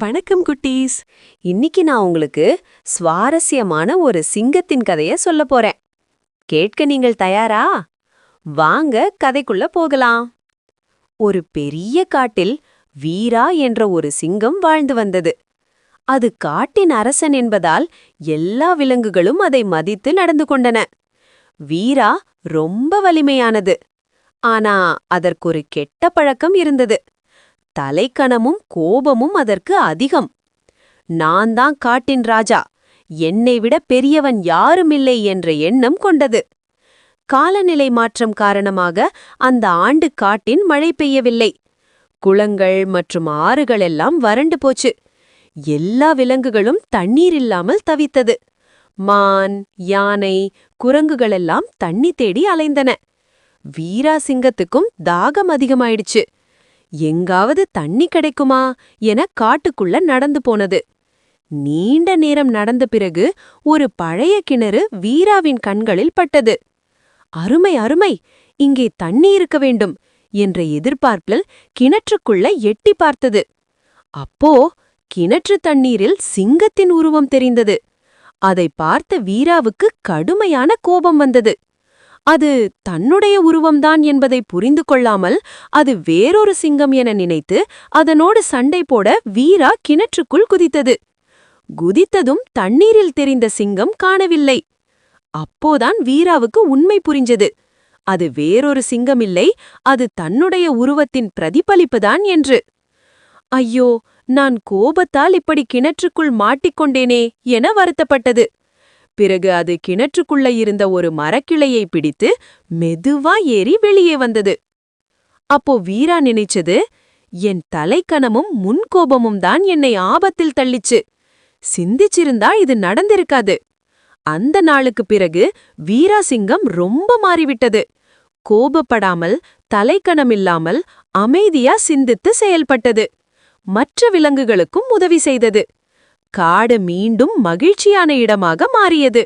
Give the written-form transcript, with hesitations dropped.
வணக்கம் குட்டீஸ். இன்னைக்கு நான் உங்களுக்கு சுவாரஸ்யமான ஒரு சிங்கத்தின் கதைய சொல்லப் போறேன். கேட்க நீங்கள் தயாரா? வாங்க கதைக்குள்ள போகலாம். ஒரு பெரிய காட்டில் வீரா என்ற ஒரு சிங்கம் வாழ்ந்து வந்தது. அது காட்டின் அரசன் என்பதால் எல்லா விலங்குகளும் அதை மதித்து நடந்து கொண்டன. வீரா ரொம்ப வலிமையானது. ஆனா அதற்கொரு கெட்ட பழக்கம் இருந்தது. தலைக்கணமும் கோபமும் அதற்கு அதிகம். நான் தான் காட்டின் ராஜா, என்னை விட பெரியவன் யாருமில்லை என்ற எண்ணம் கொண்டது. காலநிலை மாற்றம் காரணமாக அந்த ஆண்டு காட்டின் மழை பெய்யவில்லை. குளங்கள் மற்றும் ஆறுகள் எல்லாம் வறண்டு போச்சு. எல்லா விலங்குகளும் தண்ணீர் இல்லாமல் தவித்தது. மான், யானை, குரங்குகளெல்லாம் தண்ணி தேடி அலைந்தன. வீரா சிங்கத்துக்கும் தாகம் அதிகமாயிடுச்சு. எங்காவது தண்ணி கிடைக்குமா என காட்டுக்குள்ள நடந்து போனது. நீண்ட நேரம் நடந்த பிறகு ஒரு பழைய கிணறு வீராவின் கண்களில் பட்டது. அருமை அருமை, இங்கே தண்ணி இருக்க வேண்டும் என்ற எதிர்பார்ப்பில் கிணற்றுக்குள்ள எட்டி பார்த்தது. அப்போ கிணற்று தண்ணீரில் சிங்கத்தின் உருவம் தெரிந்தது. அதை பார்த்த வீராவுக்கு கடுமையான கோபம் வந்தது. அது தன்னுடைய உருவம்தான் என்பதை புரிந்து கொள்ளாமல் அது வேறொரு சிங்கம் என நினைத்து அதனோடு சண்டை போட வீரா கிணற்றுக்குள் குதித்தது. குதித்ததும் தண்ணீரில் தெரிந்த சிங்கம் காணவில்லை. அப்போதான் வீராவுக்கு உண்மை புரிஞ்சது. அது வேறொரு சிங்கமில்லை, அது தன்னுடைய உருவத்தின் பிரதிபலிப்புதான் என்று. ஐயோ, நான் கோபத்தால் இப்படி கிணற்றுக்குள் மாட்டிக்கொண்டேனே என வருத்தப்பட்டது. பிறகு அது கிணற்றுக்குள்ள இருந்த ஒரு மரக்கிளையை பிடித்து மெதுவா ஏறி வெளியே வந்தது. அப்போ வீரா நினைச்சது, என் தலைக்கணமும் முன்கோபமும் தான் என்னை ஆபத்தில் தள்ளிச்சு. சிந்திச்சிருந்தா இது நடந்திருக்காது. அந்த நாளுக்கு பிறகு வீரா சிங்கம் ரொம்ப மாறிவிட்டது. கோபப்படாமல், தலைக்கணமில்லாமல் அமைதியா சிந்தித்து செயல்பட்டது. மற்ற விலங்குகளுக்கும் உதவி செய்தது. காடு மீண்டும் மகிழ்ச்சியான இடமாக மாறியது.